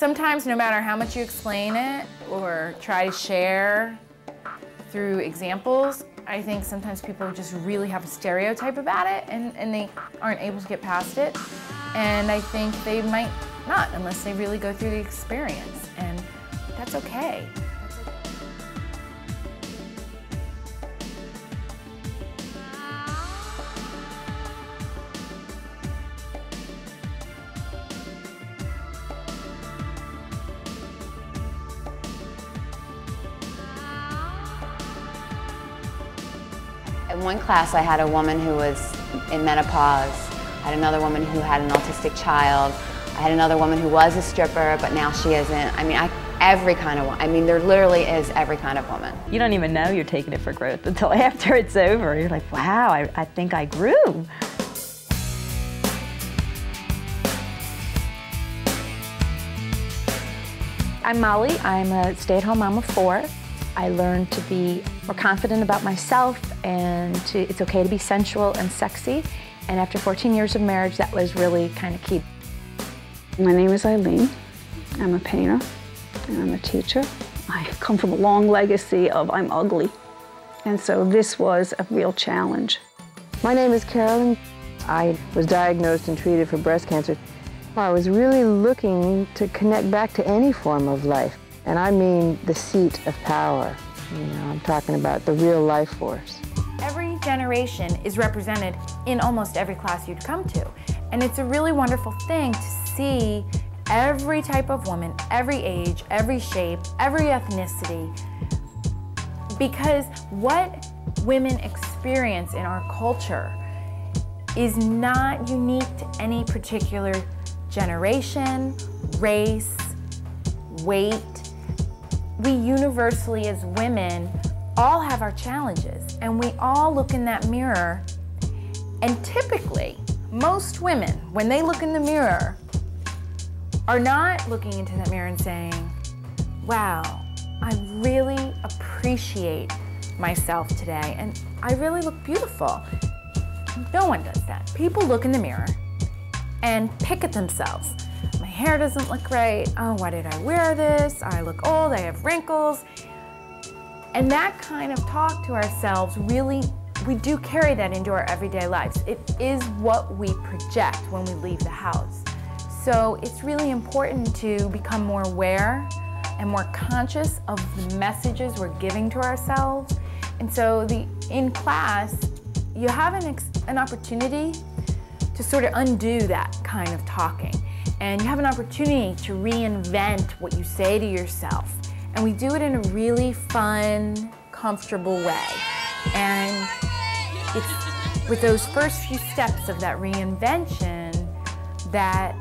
Sometimes, no matter how much you explain it or try to share through examples, I think sometimes people just really have a stereotype about it and they aren't able to get past it. And I think they might not unless they really go through the experience, and that's okay. In one class, I had a woman who was in menopause. I had another woman who had an autistic child. I had another woman who was a stripper, but now she isn't. I mean, every kind of woman. I mean, there literally is every kind of woman. You don't even know you're taking it for growth until after it's over. You're like, wow, I think I grew. I'm Molly. I'm a stay-at-home mom of 4. I learned to be more confident about myself, and it's okay to be sensual and sexy. And after 14 years of marriage, that was really kind of key. My name is Eileen. I'm a painter and I'm a teacher. I come from a long legacy of I'm ugly. And so this was a real challenge. My name is Carolyn. I was diagnosed and treated for breast cancer. I was really looking to connect back to any form of life. And I mean the seat of power. You know, I'm talking about the real life force. Every generation is represented in almost every class you'd come to. And it's a really wonderful thing to see every type of woman, every age, every shape, every ethnicity. Because what women experience in our culture is not unique to any particular generation, race, weight. We universally, as women, all have our challenges, and we all look in that mirror, and typically, most women, when they look in the mirror, are not looking into that mirror and saying, wow, I really appreciate myself today, and I really look beautiful. No one does that. People look in the mirror and pick at themselves. My hair doesn't look right. Oh, why did I wear this? I look old, I have wrinkles. And that kind of talk to ourselves, really, we do carry that into our everyday lives. It is what we project when we leave the house. So it's really important to become more aware and more conscious of the messages we're giving to ourselves. And so in class, you have an opportunity to sort of undo that kind of talking. And you have an opportunity to reinvent what you say to yourself. And we do it in a really fun, comfortable way. And it's with those first few steps of that reinvention that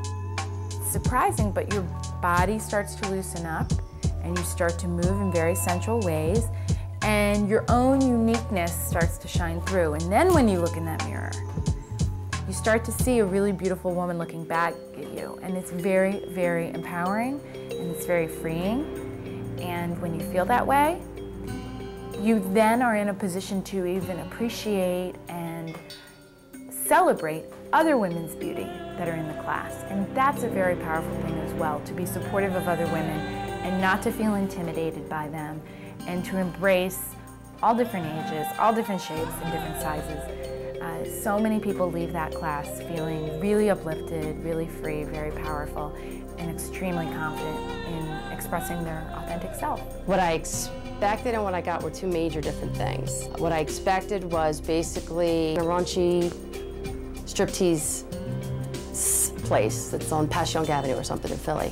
it's surprising, but your body starts to loosen up and you start to move in very sensual ways, and your own uniqueness starts to shine through. And then when you look in that mirror, you start to see a really beautiful woman looking back at you, and it's very, very empowering, and it's very freeing. And when you feel that way, you then are in a position to even appreciate and celebrate other women's beauty that are in the class. And that's a very powerful thing as well, to be supportive of other women and not to feel intimidated by them, and to embrace all different ages, all different shapes and different sizes. So many people leave that class feeling really uplifted, really free, very powerful, and extremely confident in expressing their authentic self. What I expected and what I got were two major different things. What I expected was basically a raunchy striptease place that's on Passyunk Avenue or something in Philly.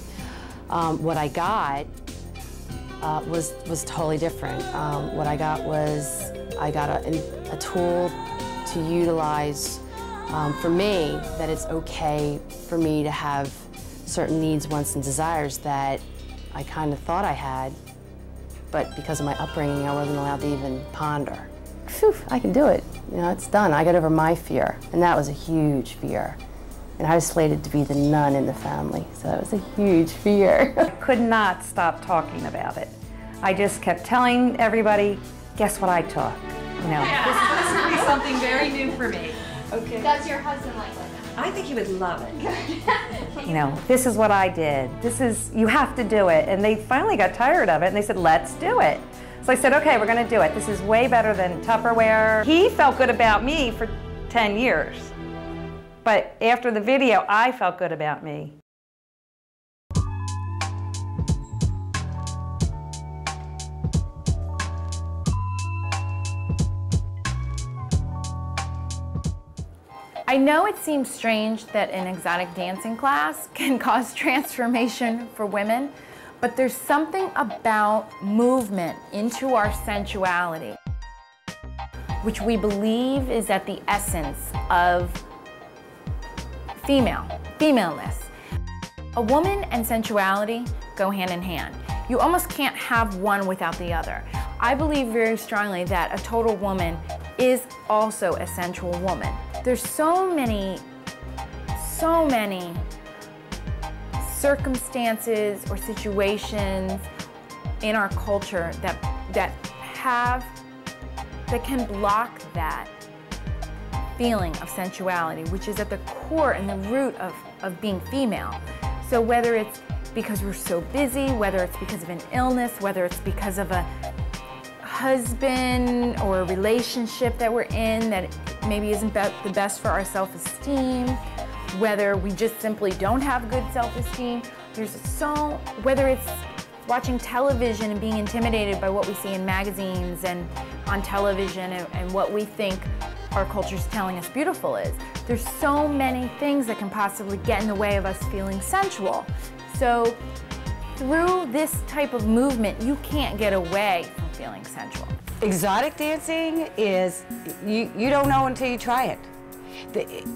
What I got was totally different. What I got was a tool to utilize for me, that it's okay for me to have certain needs, wants, and desires that I kind of thought I had, but because of my upbringing, I wasn't allowed to even ponder. Phew, I can do it. You know, it's done. I got over my fear, and that was a huge fear. And I was slated to be the nun in the family, so that was a huge fear. I could not stop talking about it. I just kept telling everybody, guess what I took? You know. Yeah, this would be something very new for me. Okay. Does your husband like women? I think he would love it. You know, this is what I did. This is, you have to do it. And they finally got tired of it and they said, let's do it. So I said, okay, we're gonna do it. This is way better than Tupperware. He felt good about me for 10 years. But after the video, I felt good about me. I know it seems strange that an exotic dancing class can cause transformation for women, but there's something about movement into our sensuality, which we believe is at the essence of femaleness. A woman and sensuality go hand in hand. You almost can't have one without the other. I believe very strongly that a total woman is also a sensual woman. There's so many circumstances or situations in our culture that can block that feeling of sensuality, which is at the core and the root of being female. So whether it's because we're so busy, whether it's because of an illness, whether it's because of a husband or a relationship that we're in that maybe isn't the best for our self-esteem, whether we just simply don't have good self-esteem. Whether it's watching television and being intimidated by what we see in magazines and on television and what we think our culture's telling us beautiful is. There's so many things that can possibly get in the way of us feeling sensual. So through this type of movement, you can't get away from feeling sensual. Exotic dancing is, you don't know until you try it.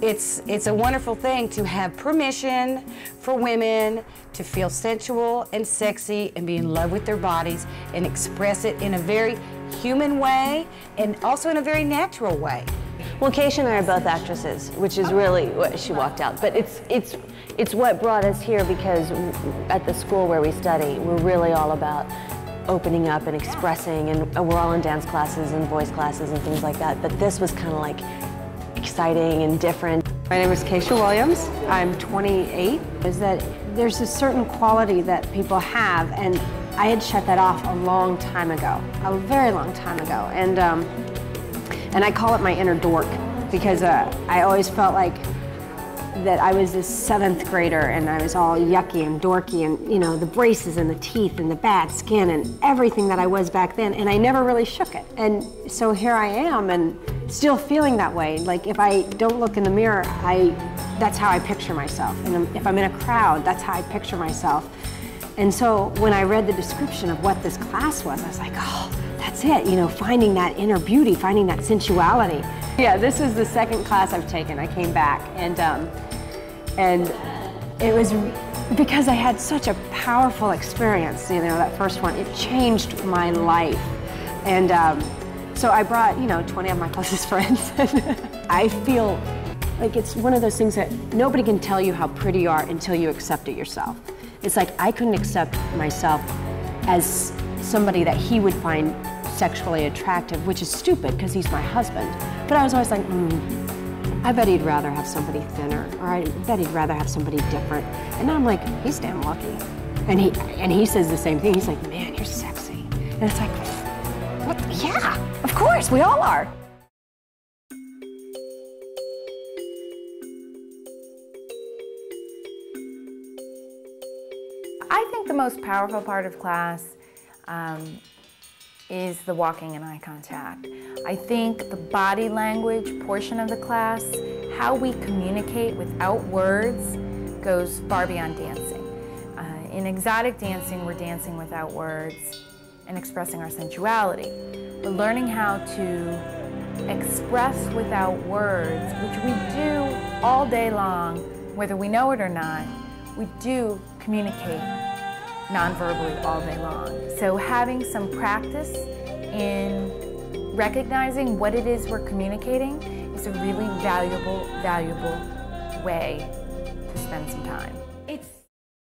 It's a wonderful thing to have permission for women to feel sensual and sexy and be in love with their bodies and express it in a very human way and also in a very natural way. Well, Keisha and I are both actresses, which is really what she walked out. But it's what brought us here, because at the school where we study, we're really all about opening up and expressing, and we're all in dance classes and voice classes and things like that. But this was kind of like exciting and different. My name is Keisha Williams. I'm 28. Is that there's a certain quality that people have, and I had shut that off a long time ago, a very long time ago. And I call it my inner dork, because I always felt like that I was this 7th grader and I was all yucky and dorky and, you know, the braces and the teeth and the bad skin and everything that I was back then, and I never really shook it. And so here I am and still feeling that way. Like if I don't look in the mirror, that's how I picture myself. And if I'm in a crowd, that's how I picture myself. And so when I read the description of what this class was, I was like, oh, that's it, you know, finding that inner beauty, finding that sensuality. Yeah, this is the 2nd class I've taken. I came back, and it was because I had such a powerful experience, you know, that first one. It changed my life. And so I brought, you know, 20 of my closest friends. I feel like it's one of those things that nobody can tell you how pretty you are until you accept it yourself. It's like I couldn't accept myself as somebody that he would find sexually attractive, which is stupid because he's my husband. But I was always like, I bet he'd rather have somebody thinner, or I bet he'd rather have somebody different. And now I'm like, he's damn lucky. And he says the same thing. He's like, man, you're sexy. And it's like, what? Yeah, of course, we all are. I think the most powerful part of class is the walking and eye contact. I think the body language portion of the class, how we communicate without words, goes far beyond dancing. In exotic dancing, we're dancing without words and expressing our sensuality. But learning how to express without words, which we do all day long, whether we know it or not, we do communicate non-verbally all day long. So having some practice in recognizing what it is we're communicating is a really valuable way to spend some time.